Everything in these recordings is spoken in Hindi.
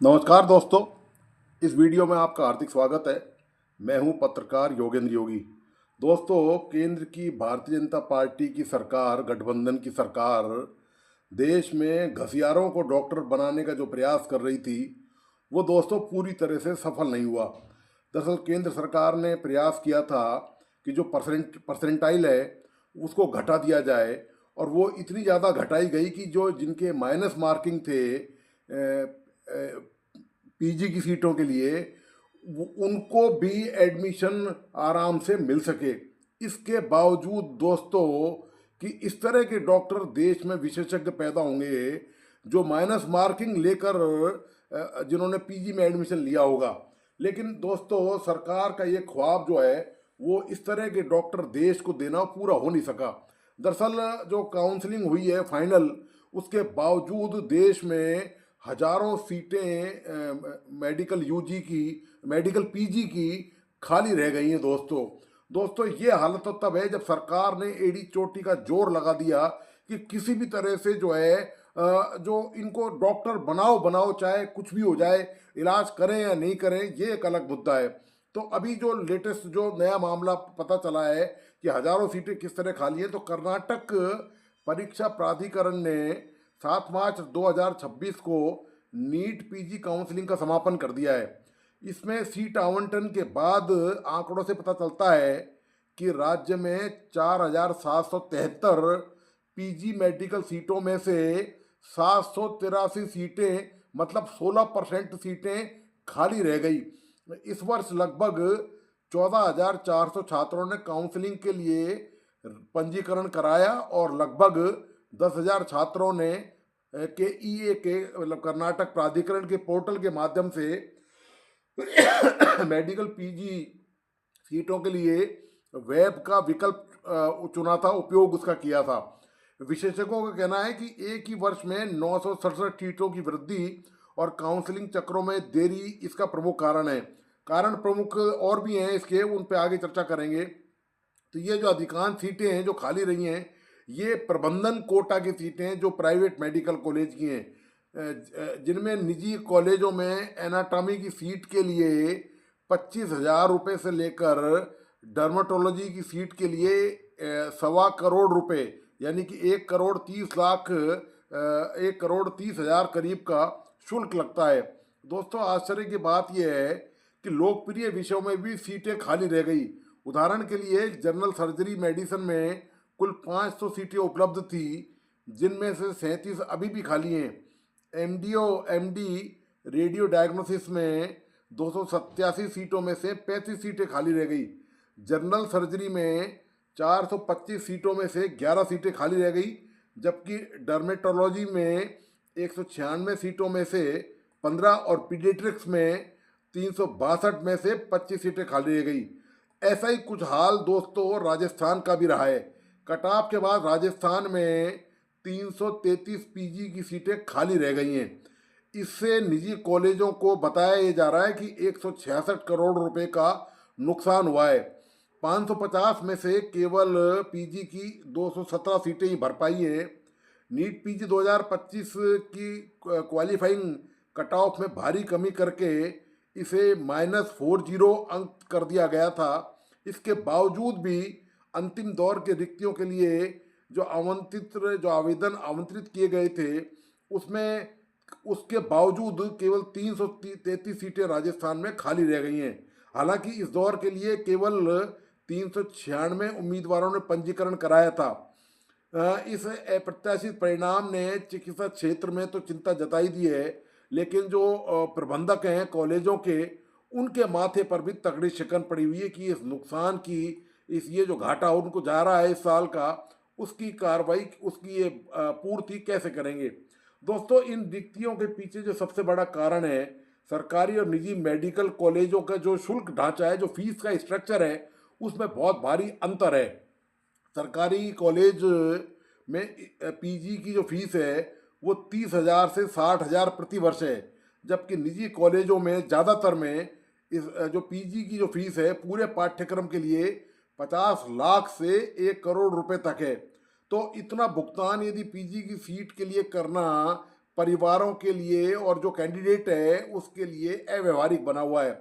नमस्कार दोस्तों, इस वीडियो में आपका हार्दिक स्वागत है। मैं हूं पत्रकार योगेंद्र योगी। दोस्तों, केंद्र की भारतीय जनता पार्टी की सरकार, गठबंधन की सरकार, देश में घसियारों को डॉक्टर बनाने का जो प्रयास कर रही थी, वो दोस्तों पूरी तरह से सफल नहीं हुआ। दरअसल केंद्र सरकार ने प्रयास किया था कि जो परसेंटाइल है उसको घटा दिया जाए, और वो इतनी ज़्यादा घटाई गई कि जो जिनके माइनस मार्किंग थे पीजी की सीटों के लिए, उनको भी एडमिशन आराम से मिल सके। इसके बावजूद दोस्तों कि इस तरह के डॉक्टर देश में विशेषज्ञ पैदा होंगे जो माइनस मार्किंग लेकर जिन्होंने पीजी में एडमिशन लिया होगा। लेकिन दोस्तों, सरकार का ये ख्वाब जो है वो इस तरह के डॉक्टर देश को देना पूरा हो नहीं सका। दरअसल जो काउंसलिंग हुई है फाइनल, उसके बावजूद देश में हजारों सीटें मेडिकल यूजी की, मेडिकल पीजी की खाली रह गई हैं। दोस्तों ये हालत तो तब है जब सरकार ने एड़ी चोटी का जोर लगा दिया कि किसी भी तरह से जो है जो इनको डॉक्टर बनाओ बनाओ, चाहे कुछ भी हो जाए, इलाज करें या नहीं करें, ये एक अलग मुद्दा है। तो अभी जो लेटेस्ट जो नया मामला पता चला है कि हजारों सीटें किस तरह खाली हैं, तो कर्नाटक परीक्षा प्राधिकरण ने 7 मार्च 2026 को नीट पीजी काउंसलिंग का समापन कर दिया है। इसमें सीट आवंटन के बाद आंकड़ों से पता चलता है कि राज्य में 4,773 पीजी मेडिकल सीटों में से 783 सीटें, मतलब 16% सीटें खाली रह गई। इस वर्ष लगभग 14,400 छात्रों ने काउंसलिंग के लिए पंजीकरण कराया और लगभग 10,000 छात्रों ने के ईए के, मतलब कर्नाटक प्राधिकरण के पोर्टल के माध्यम से मेडिकल पीजी सीटों के लिए वेब का विकल्प चुना था, उपयोग उसका किया था। विशेषज्ञों का कहना है कि एक ही वर्ष में 967 सीटों की वृद्धि और काउंसलिंग चक्रों में देरी इसका प्रमुख कारण है। कारण प्रमुख और भी हैं इसके, उन पे आगे चर्चा करेंगे। तो ये जो अधिकांश सीटें हैं जो खाली रही हैं, ये प्रबंधन कोटा की सीटें हैं जो प्राइवेट मेडिकल कॉलेज की हैं, जिनमें निजी कॉलेजों में एनाटॉमी की सीट के लिए 25,000 रुपये से लेकर डर्माटोलॉजी की सीट के लिए 1,25 करोड़ रुपये, यानी कि 1,30,00,000 1,30,000 करीब का शुल्क लगता है। दोस्तों, आश्चर्य की बात यह है कि लोकप्रिय विषयों में भी सीटें खाली रह गई। उदाहरण के लिए जनरल सर्जरी मेडिसिन में कुल 500 सीटें उपलब्ध थी, जिनमें से 37 अभी भी खाली हैं। एमडी रेडियो डायग्नोसिस में 287 सीटों में से 35 सीटें खाली रह गई। जनरल सर्जरी में 425 सीटों में से 11 सीटें खाली रह गई, जबकि डर्मेटोलॉजी में 196 सीटों में से 15 और पीडियाट्रिक्स में 362 में से 25 सीटें खाली रह गई। ऐसा ही कुछ हाल दोस्तों राजस्थान का भी रहा है। कटाव के बाद राजस्थान में 333 पीजी की सीटें खाली रह गई हैं। इससे निजी कॉलेजों को बताया जा रहा है कि 166 करोड़ रुपए का नुकसान हुआ है। 550 में से केवल पीजी की 217 सीटें ही भर पाई हैं। नीट पीजी 2025 की क्वालिफाइंग कट ऑफ में भारी कमी करके इसे -40 अंक कर दिया गया था। इसके बावजूद भी अंतिम दौर के रिक्तियों के लिए जो आवेदन आमंत्रित किए गए थे, उसमें उसके बावजूद केवल 333 सीटें राजस्थान में खाली रह गई हैं। हालांकि इस दौर के लिए केवल 396 उम्मीदवारों ने पंजीकरण कराया था। इस अप्रत्याशित परिणाम ने चिकित्सा क्षेत्र में तो चिंता जताई दी है, लेकिन जो प्रबंधक हैं कॉलेजों के, उनके माथे पर भी तगड़ी शिकन पड़ी हुई है कि इस नुकसान की, इस ये जो घाटा उनको जा रहा है इस साल का, उसकी कार्रवाई, उसकी ये पूर्ति कैसे करेंगे। दोस्तों, इन रिक्तियों के पीछे जो सबसे बड़ा कारण है, सरकारी और निजी मेडिकल कॉलेजों का जो शुल्क ढांचा है, जो फीस का स्ट्रक्चर है, उसमें बहुत भारी अंतर है। सरकारी कॉलेज में पीजी की जो फीस है वो 30,000 से 60,000 प्रति वर्ष है, जबकि निजी कॉलेजों में ज़्यादातर में इस जो पीजी की जो फीस है पूरे पाठ्यक्रम के लिए 50 लाख से 1 करोड़ रुपए तक है। तो इतना भुगतान यदि पीजी की सीट के लिए करना परिवारों के लिए और जो कैंडिडेट है उसके लिए अव्यवहारिक बना हुआ है।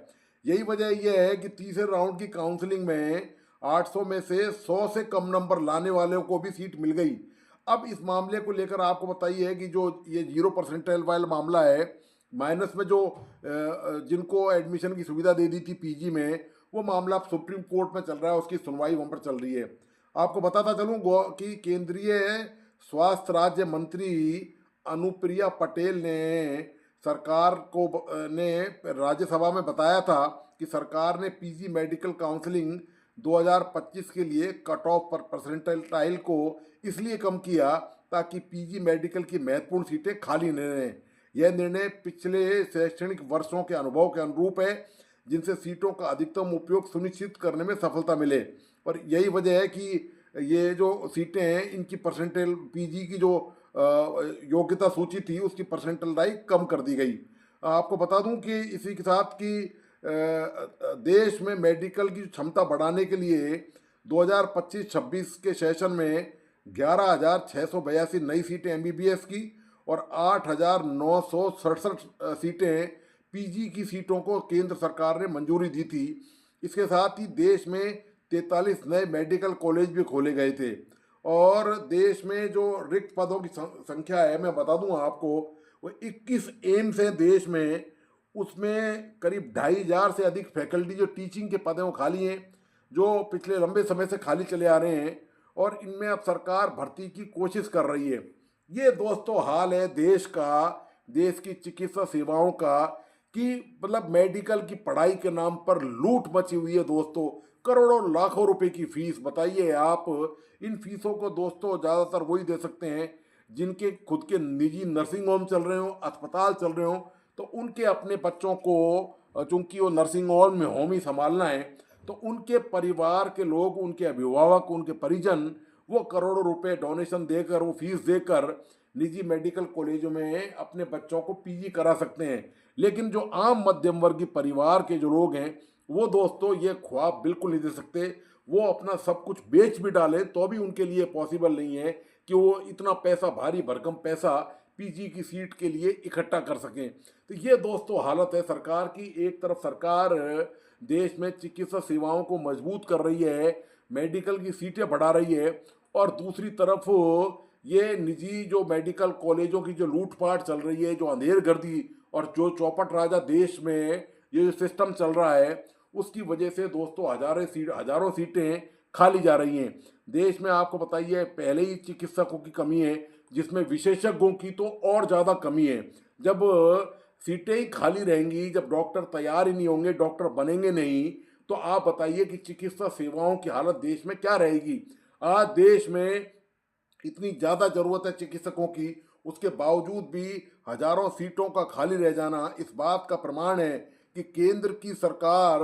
यही वजह यह है कि तीसरे राउंड की काउंसलिंग में 800 में से 100 से कम नंबर लाने वालों को भी सीट मिल गई। अब इस मामले को लेकर आपको बताइए कि जो ये 0% वाला मामला है, माइनस में जो जिनको एडमिशन की सुविधा दे दी थी पीजी में, वो मामला अब सुप्रीम कोर्ट में चल रहा है, उसकी सुनवाई वहाँ पर चल रही है। आपको बताता चलूँ कि केंद्रीय स्वास्थ्य राज्य मंत्री अनुप्रिया पटेल ने सरकार को ने राज्यसभा में बताया था कि सरकार ने पीजी मेडिकल काउंसलिंग 2025 के लिए कट ऑफ पर परसेंटाइल को इसलिए कम किया ताकि पीजी मेडिकल की महत्वपूर्ण सीटें खाली न रहें। यह निर्णय पिछले शैक्षणिक वर्षों के अनुभव के अनुरूप है, जिनसे सीटों का अधिकतम उपयोग सुनिश्चित करने में सफलता मिले। और यही वजह है कि ये जो सीटें हैं इनकी परसेंटाइल पीजी की जो योग्यता सूची थी उसकी परसेंटाइल कम कर दी गई। आपको बता दूं कि इसी के साथ कि देश में मेडिकल की क्षमता बढ़ाने के लिए 2025-26 के सेशन में 11,682 नई सीटें एमबीबीएस की और 8,967 सीटें पीजी की सीटों को केंद्र सरकार ने मंजूरी दी थी। इसके साथ ही देश में 43 नए मेडिकल कॉलेज भी खोले गए थे और देश में जो रिक्त पदों की संख्या है, मैं बता दूं आपको, वो 21 एम्स है देश में, उसमें करीब 2,500 से अधिक फैकल्टी जो टीचिंग के पद हैं वो खाली हैं, जो पिछले लंबे समय से खाली चले आ रहे हैं और इनमें अब सरकार भर्ती की कोशिश कर रही है। ये दोस्तों हाल है देश का, देश की चिकित्सा सेवाओं का, कि मतलब मेडिकल की पढ़ाई के नाम पर लूट मची हुई है दोस्तों। करोड़ों लाखों रुपए की फीस, बताइए आप इन फीसों को दोस्तों ज़्यादातर वही दे सकते हैं जिनके खुद के निजी नर्सिंग होम चल रहे हों, अस्पताल चल रहे हों, तो उनके अपने बच्चों को, चूंकि वो नर्सिंग होम ही संभालना है, तो उनके परिवार के लोग, उनके अभिभावक, उनके परिजन वो करोड़ों रुपए डोनेशन देकर, वो फीस देकर निजी मेडिकल कॉलेजों में अपने बच्चों को पीजी करा सकते हैं। लेकिन जो आम मध्यम वर्गीय परिवार के जो लोग हैं वो दोस्तों ये ख्वाब बिल्कुल नहीं दे सकते। वो अपना सब कुछ बेच भी डालें तो भी उनके लिए पॉसिबल नहीं है कि वो इतना पैसा, भारी भरकम पैसा पीजी की सीट के लिए इकट्ठा कर सकें। तो ये दोस्तों हालत है सरकार की। एक तरफ सरकार देश में चिकित्सा सेवाओं को मजबूत कर रही है, मेडिकल की सीटें बढ़ा रही है, और दूसरी तरफ ये निजी जो मेडिकल कॉलेजों की जो लूटपाट चल रही है, जो अंधेरगर्दी और जो चौपट राजा देश में ये जो सिस्टम चल रहा है, उसकी वजह से दोस्तों हजारों सीटें खाली जा रही हैं। देश में आपको बताइए पहले ही चिकित्सकों की कमी है, जिसमें विशेषज्ञों की तो और ज़्यादा कमी है। जब सीटें ही खाली रहेंगी, जब डॉक्टर तैयार ही नहीं होंगे, डॉक्टर बनेंगे नहीं, तो आप बताइए कि चिकित्सा सेवाओं की हालत देश में क्या रहेगी। आज देश में इतनी ज़्यादा ज़रूरत है चिकित्सकों की, उसके बावजूद भी हजारों सीटों का खाली रह जाना इस बात का प्रमाण है कि केंद्र की सरकार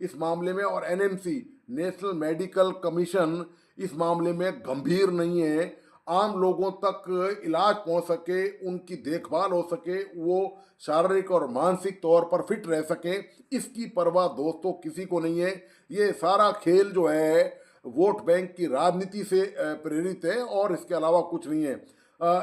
इस मामले में, और एनएमसी, नेशनल मेडिकल कमीशन, इस मामले में गंभीर नहीं है। आम लोगों तक इलाज पहुंच सके, उनकी देखभाल हो सके, वो शारीरिक और मानसिक तौर पर फिट रह सके, इसकी परवाह दोस्तों किसी को नहीं है। ये सारा खेल जो है वोट बैंक की राजनीति से प्रेरित है और इसके अलावा कुछ नहीं है।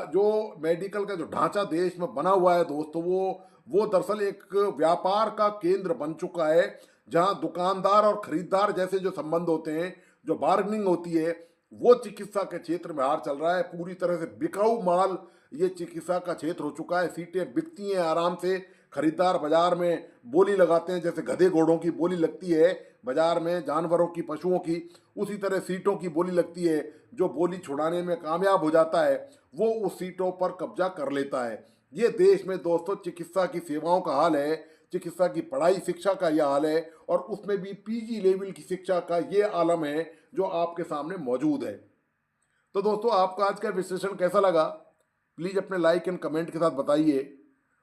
जो मेडिकल का जो ढांचा देश में बना हुआ है दोस्तों, वो दरअसल एक व्यापार का केंद्र बन चुका है, जहां दुकानदार और खरीदार जैसे जो संबंध होते हैं, जो बार्गेनिंग होती है, वो चिकित्सा के क्षेत्र में हार चल रहा है। पूरी तरह से बिकाऊ माल ये चिकित्सा का क्षेत्र हो चुका है। सीटें बिकती हैं आराम से, खरीदार बाजार में बोली लगाते हैं, जैसे गधे घोड़ों की बोली लगती है बाजार में जानवरों की, पशुओं की, उसी तरह सीटों की बोली लगती है। जो बोली छुड़ाने में कामयाब हो जाता है वो उस सीटों पर कब्जा कर लेता है। ये देश में दोस्तों चिकित्सा की सेवाओं का हाल है, चिकित्सा की पढ़ाई शिक्षा का यह हाल है, और उसमें भी पीजी लेवल की शिक्षा का ये आलम है जो आपके सामने मौजूद है। तो दोस्तों आपका आज का विश्लेषण कैसा लगा, प्लीज़ अपने लाइक एंड कमेंट के साथ बताइए,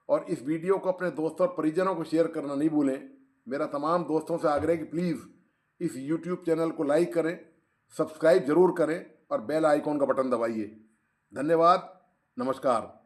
और इस वीडियो को अपने दोस्तों और परिजनों को शेयर करना नहीं भूलें। मेरा तमाम दोस्तों से आग्रह है कि प्लीज़ इस यूट्यूब चैनल को लाइक करें, सब्सक्राइब जरूर करें और बेल आइकॉन का बटन दबाइए। धन्यवाद, नमस्कार।